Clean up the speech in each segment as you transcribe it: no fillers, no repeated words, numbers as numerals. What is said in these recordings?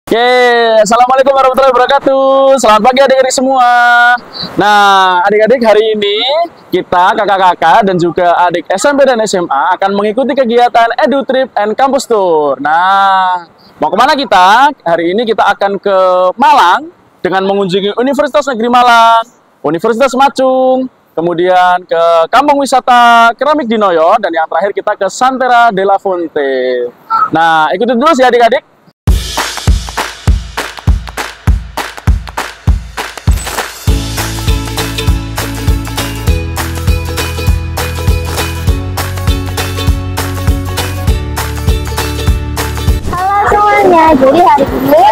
Oke, assalamualaikum warahmatullahi wabarakatuh. Selamat pagi adik-adik semua. Nah, adik-adik, hari ini kita kakak-kakak dan juga adik SMP dan SMA akan mengikuti kegiatan EduTrip and Campus Tour. Nah, mau kemana kita? Hari ini kita akan ke Malang dengan mengunjungi Universitas Negeri Malang, Universitas Macung, kemudian ke Kampung Wisata Keramik Dinoyo, dan yang terakhir kita ke Santera de la Fonte. Nah, ikuti dulu sih adik-adik. Jadi hari ini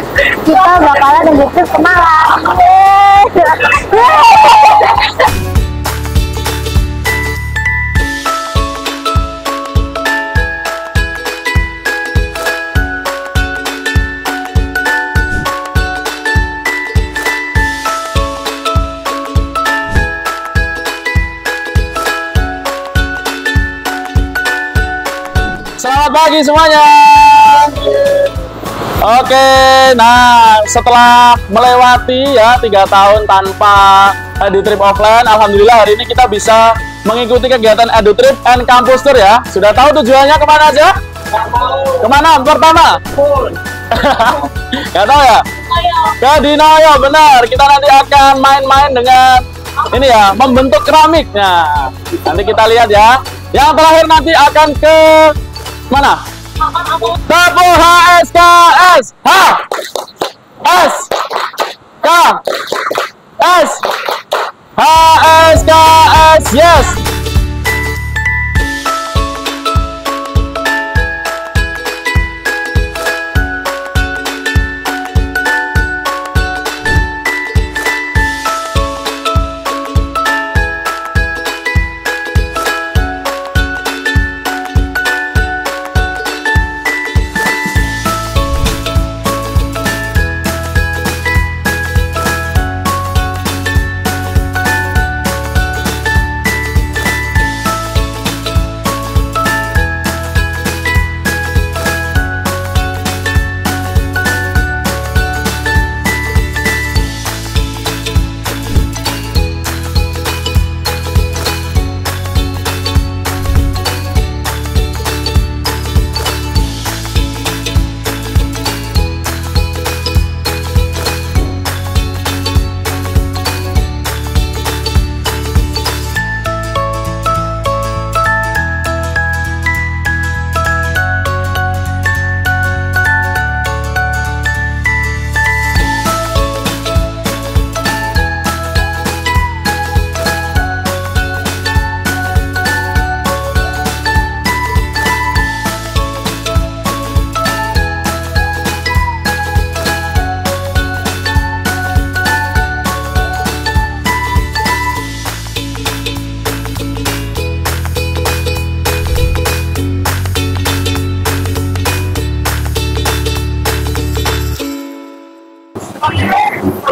kita bakalan nge-trip ke Malang. Selamat pagi semuanya. Oke, nah setelah melewati ya 3 tahun tanpa EduTrip offline, alhamdulillah hari ini kita bisa mengikuti kegiatan EduTrip and Campus Tour ya. Sudah tahu tujuannya kemana aja? Kemana pertama? Gak tahu ya? Ke Dinoyo, benar. Kita nanti akan main-main dengan ini ya, membentuk keramik. Nah, nanti kita lihat ya. Yang terakhir nanti akan ke mana? Tapu HSKS H S K S HSKS, yes.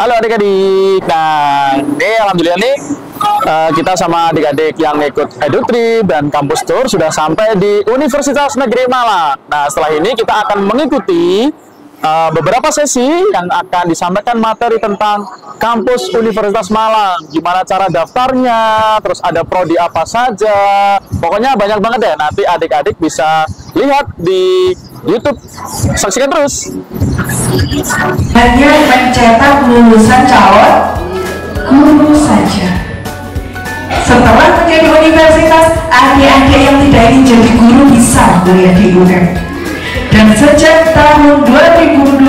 Halo adik-adik. Nah, ini alhamdulillah nih kita sama adik-adik yang ikut EduTrip dan Campus Tour sudah sampai di Universitas Negeri Malang. Nah, setelah ini kita akan mengikuti beberapa sesi yang akan disampaikan materi tentang kampus Universitas Malang. Gimana cara daftarnya, terus ada prodi apa saja. Pokoknya banyak banget ya. Nanti adik-adik bisa lihat di YouTube. Saksikan terus. Hanya mencetak lulusan calon guru saja. Setelah menjadi universitas, adik-adik yang tidak ingin jadi guru bisa kuliah di UM. Dan sejak tahun 2021,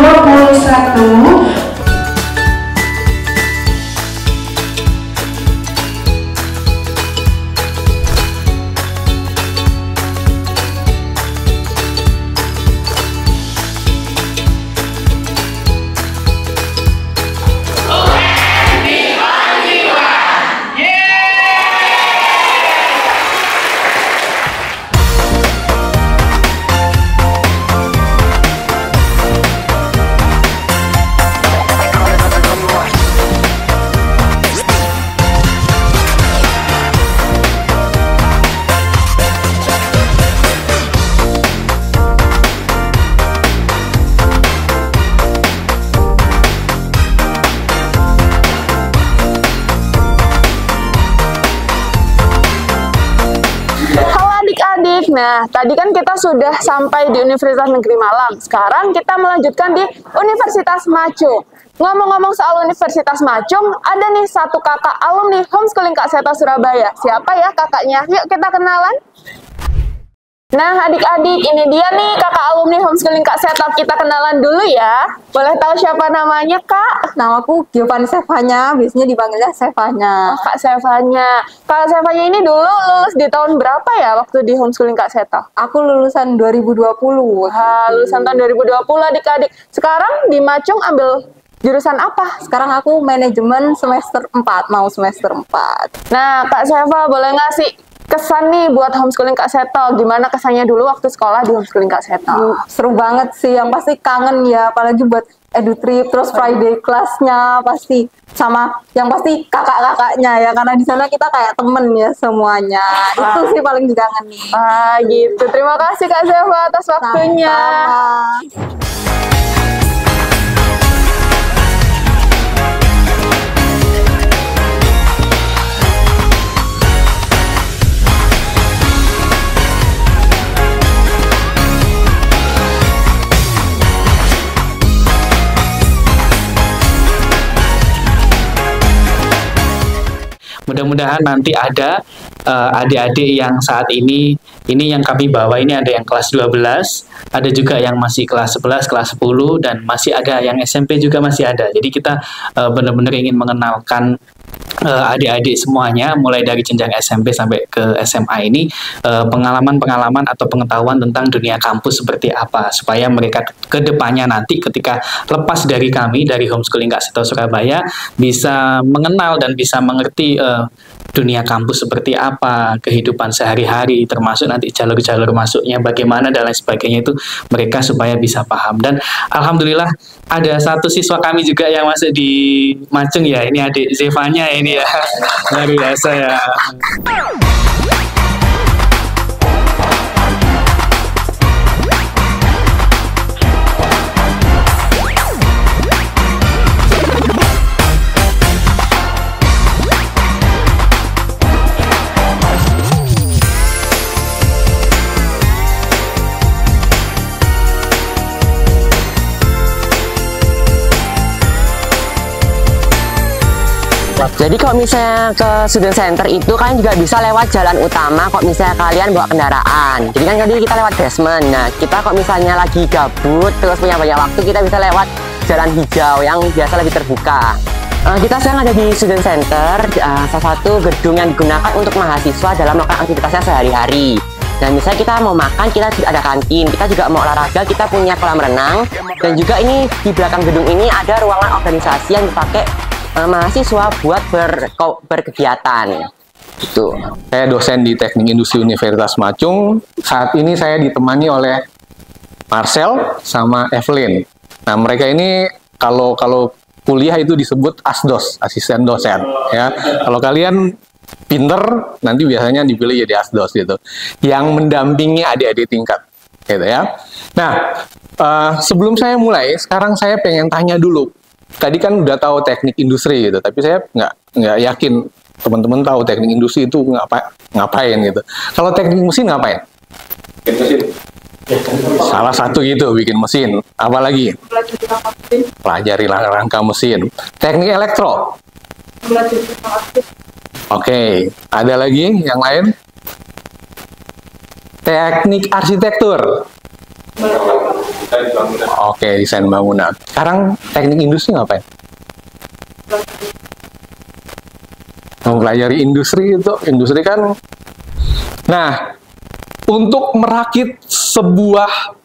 Nah, tadi kan kita sudah sampai di Universitas Negeri Malang. Sekarang kita melanjutkan di Universitas Macung. Ngomong-ngomong soal Universitas Macung, ada nih satu kakak alumni homeschooling Kak Seto Surabaya. Siapa ya kakaknya? Yuk kita kenalan. Nah, adik-adik, ini dia nih kakak alumni homeschooling Kak Seto. Kita kenalan dulu ya. Boleh tahu siapa namanya, Kak? Namaku Giovanni Sevanya, biasanya dipanggilnya Sevanya. Oh, Kak Sevanya. Kak Sevanya ini dulu lulus di tahun berapa ya waktu di homeschooling Kak Seto? Aku lulusan 2020. Wah, lulusan tahun 2020 adik-adik. Sekarang di Macung ambil jurusan apa? Sekarang aku manajemen semester 4, mau semester 4. Nah, Kak Seva, boleh nggak sih kesan nih buat homeschooling Kak Seto? Gimana kesannya dulu waktu sekolah di homeschooling Kak Seto? Seru banget sih, yang pasti kangen ya, apalagi buat edutrip, terus Friday kelasnya pasti, sama yang pasti kakak-kakaknya ya, karena di sana kita kayak temen ya semuanya. Itu sih paling dikangen nih. Ah, gitu. Terima kasih Kak Seva atas waktunya. Sama-sama. Mudah-mudahan nanti ada adik-adik yang saat ini yang kami bawa ini ada yang kelas 12, ada juga yang masih kelas 11, kelas 10, dan masih ada yang SMP juga masih ada. Jadi kita benar-benar ingin mengenalkan adik-adik semuanya, mulai dari jenjang SMP sampai ke SMA ini, pengalaman-pengalaman atau pengetahuan tentang dunia kampus seperti apa, supaya mereka ke depannya nanti ketika lepas dari kami, dari homeschooling Kak Seto Surabaya, bisa mengenal dan bisa mengerti dunia kampus seperti apa, kehidupan sehari-hari, termasuk nanti jalur-jalur masuknya bagaimana dan lain sebagainya, itu mereka supaya bisa paham. Dan alhamdulillah ada satu siswa kami juga yang masuk di Macung ya, ini adik Zevanya ini ya, luar biasa ya. Jadi kalau misalnya ke student center itu kan juga bisa lewat jalan utama kalau misalnya kalian bawa kendaraan. Jadi kan tadi kita lewat basement. Nah, kita kalau misalnya lagi gabut terus punya banyak waktu, kita bisa lewat jalan hijau yang biasa lebih terbuka. Kita sekarang ada di student center, salah satu gedung yang digunakan untuk mahasiswa dalam melakukan aktivitasnya sehari-hari. Dan misalnya kita mau makan, kita ada kantin, kita juga mau olahraga, kita punya kolam renang. Dan juga ini di belakang gedung ini ada ruangan organisasi yang dipakai mahasiswa buat berkegiatan. Itu. Saya dosen di Teknik Industri Universitas Macung. Saat ini saya ditemani oleh Marcel sama Evelyn. Nah, mereka ini kalau kuliah itu disebut ASDOS, asisten dosen. Ya, kalau kalian pinter, nanti biasanya dipilih jadi ASDOS gitu, yang mendampingi adik-adik tingkat, gitu ya. Nah, sebelum saya mulai, sekarang saya pengen tanya dulu. Tadi kan udah tahu teknik industri gitu, tapi saya nggak yakin teman-teman tahu teknik industri itu ngapain gitu. Kalau teknik mesin ngapain? Bikin mesin. Salah satu itu bikin mesin. Apa lagi? Pelajari rangka mesin. Teknik elektro. Oke, ada lagi yang lain? Teknik arsitektur. Oke, desain bangunan. Sekarang teknik industri ngapain? Mempelajari industri itu, industri kan. Nah, untuk merakit sebuah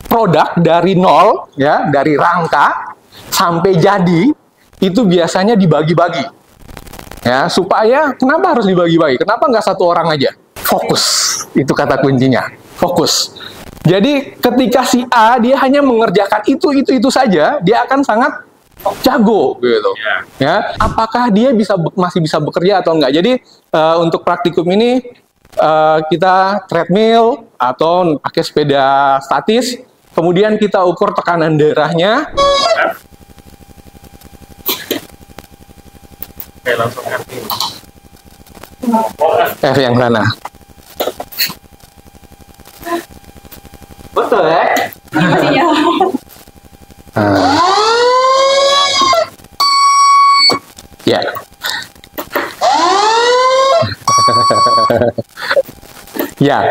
produk dari nol, ya, dari rangka sampai jadi, itu biasanya dibagi-bagi. Ya, supaya kenapa harus dibagi-bagi? Kenapa nggak satu orang aja? Fokus, itu kata kuncinya. Fokus. Jadi ketika si A dia hanya mengerjakan itu saja, dia akan sangat jago gitu. Ya, apakah dia masih bisa bekerja atau enggak? Jadi untuk praktikum ini kita treadmill atau pakai sepeda statis, kemudian kita ukur tekanan darahnya. Oke, langsung ngerti. F yang sana. Ya.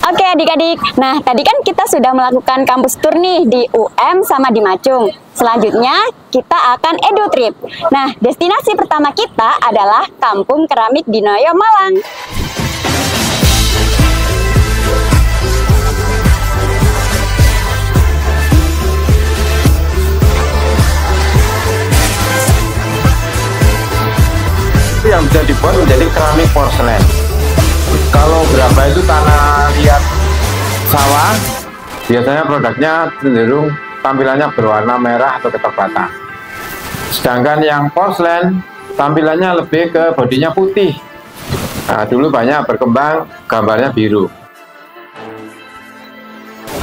Oke adik-adik, nah tadi kan kita sudah melakukan kampus tour nih di UM sama di Macung. Selanjutnya kita akan edu trip. Nah destinasi pertama kita adalah Kampung Keramik di Noyo, Malang. Yang bisa dibuat menjadi keramik porselen. Kalau berapa itu tanah liat sawah, biasanya produknya cenderung tampilannya berwarna merah atau ketok bata. Sedangkan yang porselen tampilannya lebih ke bodinya putih. Nah, dulu banyak berkembang gambarnya biru.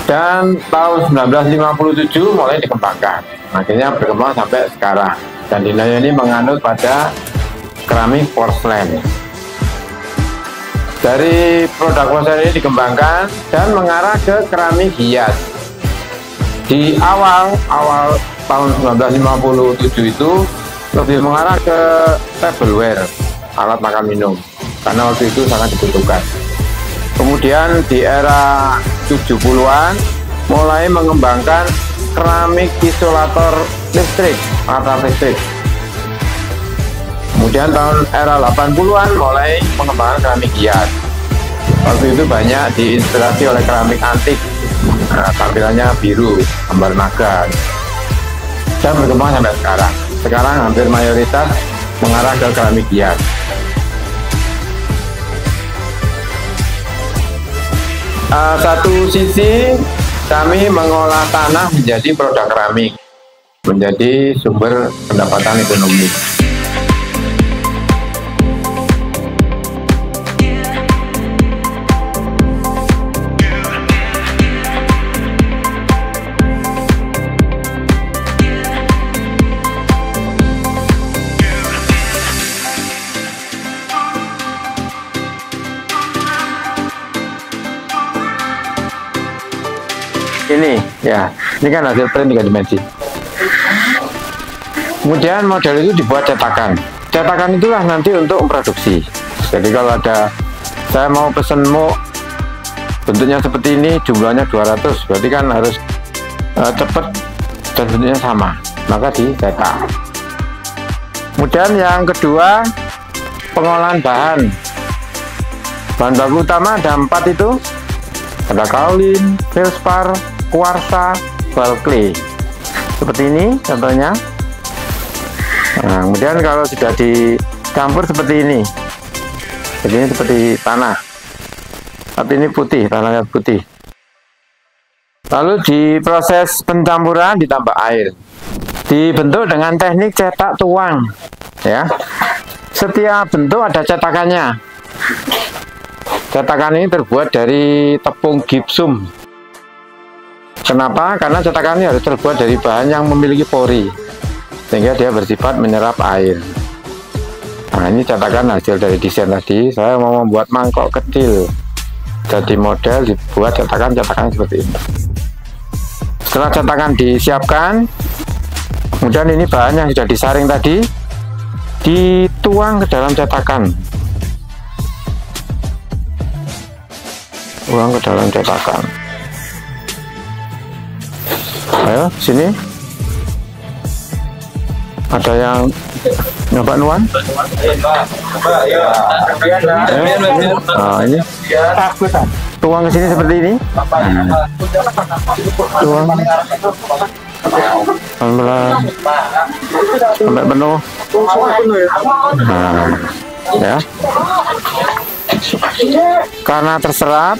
Dan tahun 1957 mulai dikembangkan. Akhirnya berkembang sampai sekarang. Dan di Noyo ini menganut pada keramik porselen. Dari produk porselen ini dikembangkan dan mengarah ke keramik hias. Di awal tahun 1957 itu lebih mengarah ke tableware, alat makan minum, karena waktu itu sangat dibutuhkan. Kemudian di era 70-an mulai mengembangkan keramik isolator listrik, atap listrik. Kemudian tahun era 80-an mulai pengembangan keramik hias. Waktu itu banyak diinspirasi oleh keramik antik. Nah, tampilannya biru, gambar naga. Dan berkembang sampai sekarang. Sekarang hampir mayoritas mengarah ke keramik hias. Satu sisi kami mengolah tanah menjadi produk keramik, menjadi sumber pendapatan ekonomi. Ini ya, ini kan hasil print 3 dimensi. Kemudian model itu dibuat cetakan. Cetakan itulah nanti untuk memproduksi. Jadi kalau ada saya mau pesen bentuknya seperti ini, jumlahnya 200, berarti kan harus cepat dan bentuknya sama, maka dicetak. Kemudian yang kedua, pengolahan bahan. Bahan baku utama ada 4 itu, ada kaolin, felspar, kuarsa, bal clay. Seperti ini contohnya. Nah, kemudian kalau sudah dicampur seperti ini. Jadi ini seperti tanah. Tapi ini putih, tanahnya putih. Lalu di proses pencampuran ditambah air. Dibentuk dengan teknik cetak tuang. Ya. Setiap bentuk ada cetakannya. Cetakan ini terbuat dari tepung gipsum. Kenapa? Karena cetakan ini harus terbuat dari bahan yang memiliki pori, sehingga dia bersifat menyerap air. Nah, ini cetakan hasil dari desain tadi. Saya mau membuat mangkok kecil. Jadi model dibuat cetakan seperti ini. Setelah cetakan disiapkan, kemudian ini bahan yang sudah disaring tadi dituang ke dalam cetakan. Tuang ke dalam cetakan. Ayo, sini. Ada yang nyoba nuan? Nah, ini. Tuang ke sini seperti ini. Tuang. Pelan-pelan. Sampai penuh. Nah, ya. Karena terserap,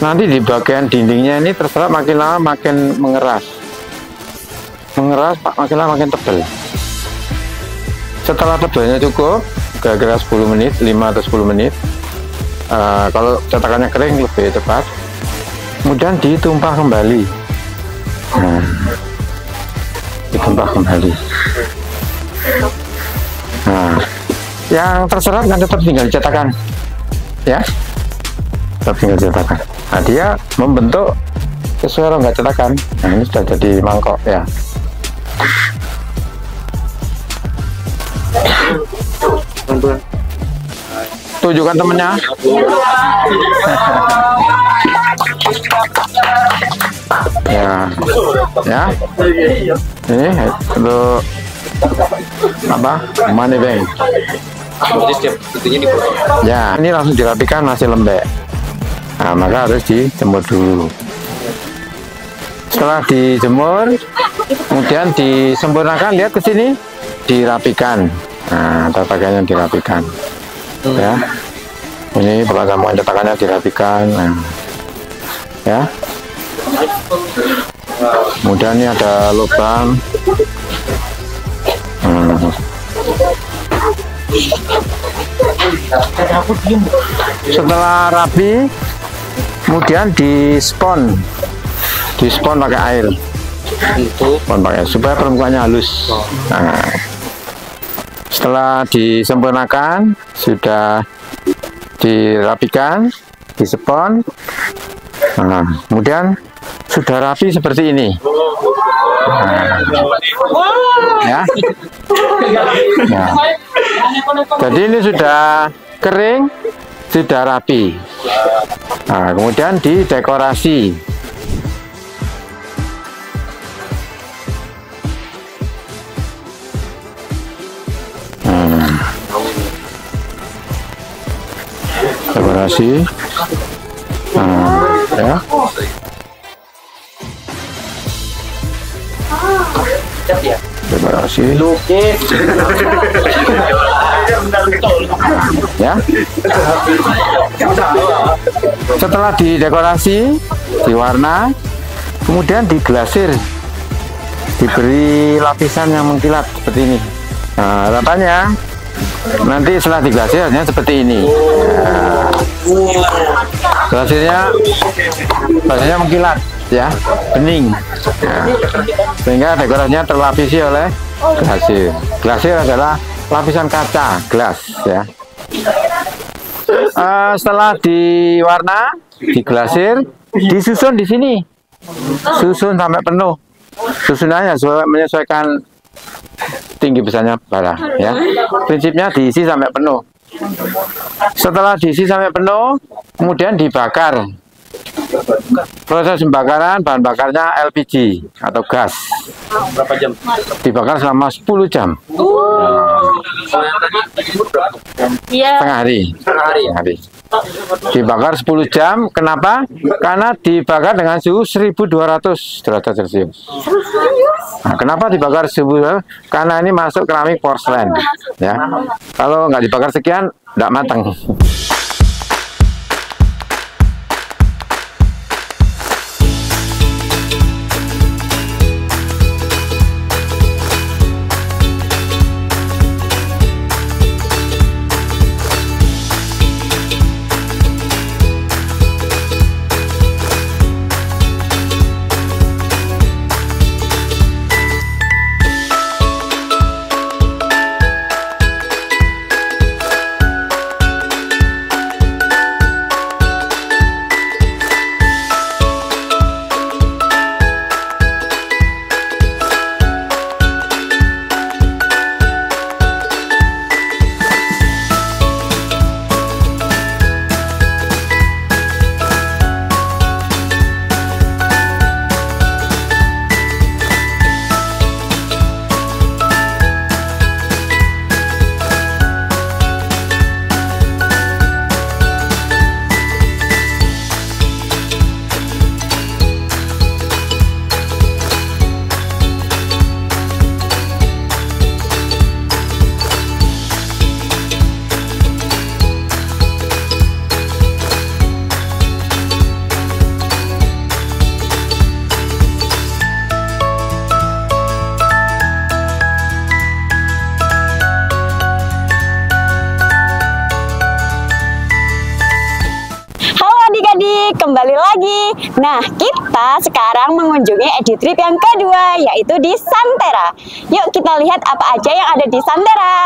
Nanti di bagian dindingnya ini terserap makin lama makin mengeras. Mengeras, makin lama makin tebal. Setelah tebalnya cukup, kira-kira 10 menit, 5 atau 10 menit. Kalau cetakannya kering lebih cepat. Kemudian ditumpah kembali. Nah, ditumpah kembali. Nah, yang terserap kan tetap tinggal cetakan, ya, tetap tinggal cetakan. Nah, dia membentuk sesuai rongga cetakan. Nah, ini sudah jadi mangkok ya. Tunjukkan temennya. ya. Ini untuk apa? Money bank. Ya, ini langsung dirapikan, masih lembek. Nah, maka harus dijemur dulu. Setelah dijemur, kemudian disempurnakan. Lihat ke sini, dirapikan. Nah, cetakannya dirapikan. Ya, ini perasaan cetakannya dirapikan. Nah, ya. Kemudian ini ada lubang. Setelah rapi, kemudian dispon pakai air, supaya permukaannya halus. Nah, setelah disempurnakan, sudah dirapikan, dispon. Nah, kemudian sudah rapi seperti ini. Ya. Nah, jadi ini sudah kering, sudah rapi. Nah, kemudian didekorasi. Dekorasi. Ya. Dekorasi. Ya. Setelah didekorasi, diwarna, kemudian diglasir, diberi lapisan yang mengkilat seperti ini. Nah, harapannya nanti setelah diglasir hasilnya seperti ini. Nah, glasirnya mengkilat, ya, bening. Nah, sehingga dekorasinya terlapisi oleh glasir. Glasir adalah lapisan kaca gelas, ya. Setelah diwarna, diglasir, disusun di sini, susun sampai penuh. Susunannya menyesuaikan tinggi besarnya bara, ya. Prinsipnya diisi sampai penuh. Setelah diisi sampai penuh, kemudian dibakar. Proses pembakaran, bahan bakarnya LPG atau gas. Berapa jam? Dibakar selama 10 jam. Setengah hari. Dibakar 10 jam. Kenapa? Karena dibakar dengan suhu 1200 derajat Celcius. Nah, kenapa dibakar 1000? Karena ini masuk keramik porselen, ya. Kalau nggak dibakar sekian, nggak matang. Nah, kita sekarang mengunjungi EduTrip yang kedua, yaitu di Santera. Yuk kita lihat apa aja yang ada di Santera.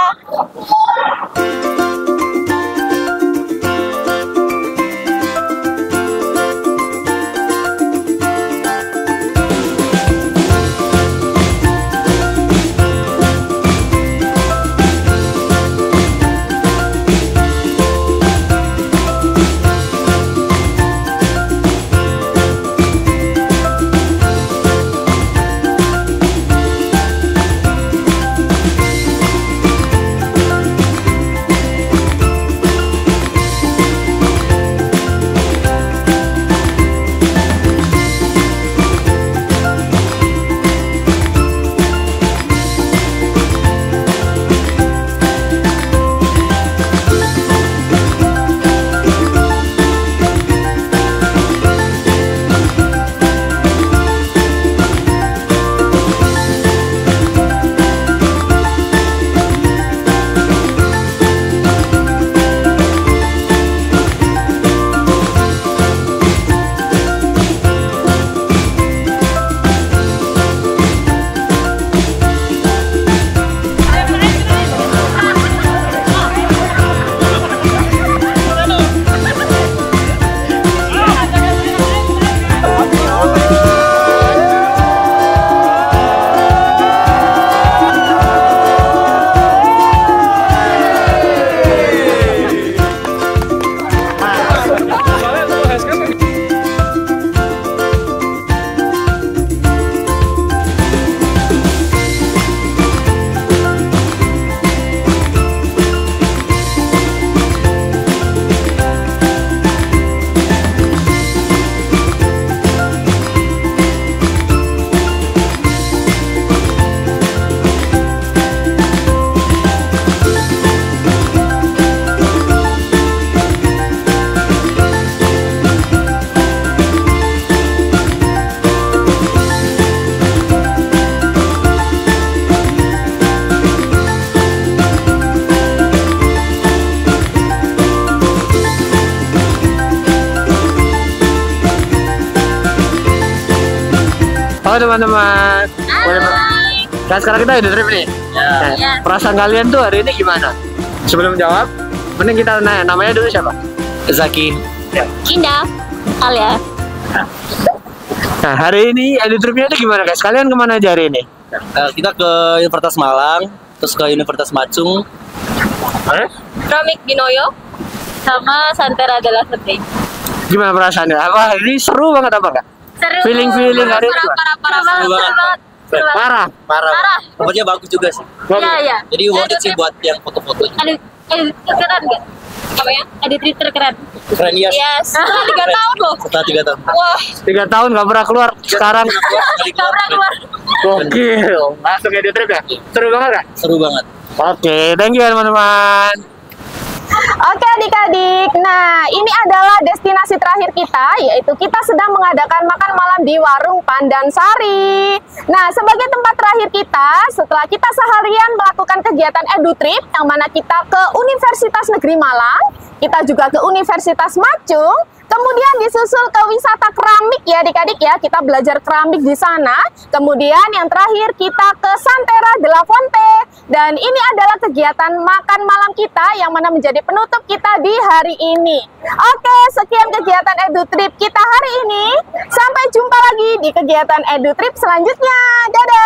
Halo teman-teman. Nah, sekarang kita EduTrip nih. Nah, perasaan kalian tuh hari ini gimana? Sebelum jawab, mending kita nanya namanya dulu siapa? Zaki. Kinda, Alia. Nah, hari ini EduTripnya itu gimana guys? Kalian kemana aja hari ini? Kita ke Universitas Malang, terus ke Universitas Macung. Keramik Dinoyo sama Santera adalah Setting. Gimana perasaannya? Apa ini seru banget apa enggak? Seru. Feeling hari ini. Parah. Pokoknya bagus juga sih. Iya. Jadi worth it sih buat yang foto-foto. Terkeren nggak? Apa ya? EduTrip terkeren. Keren ya. Yes. Setelah 3 tahun loh. Setelah 3 tahun. Wah. 3 tahun nggak pernah keluar. Sekarang Nggak pernah keluar. gokil. Langsung EduTrip ya? Seru banget kan? Seru banget. Oke, thank you teman-teman. Oke adik-adik, nah ini adalah destinasi terakhir kita, yaitu kita sedang mengadakan makan malam di Warung Pandansari. Nah, sebagai tempat terakhir kita, setelah kita seharian melakukan kegiatan EduTrip, yang mana kita ke Universitas Negeri Malang, kita juga ke Universitas Macung, kemudian disusul ke wisata keramik ya adik-adik ya, kita belajar keramik di sana. Kemudian yang terakhir kita ke Santera de la Fonte, dan ini adalah kegiatan makan malam kita yang mana menjadi penutup kita di hari ini. Oke, sekian kegiatan EduTrip kita hari ini. Sampai jumpa lagi di kegiatan EduTrip selanjutnya. Dadah!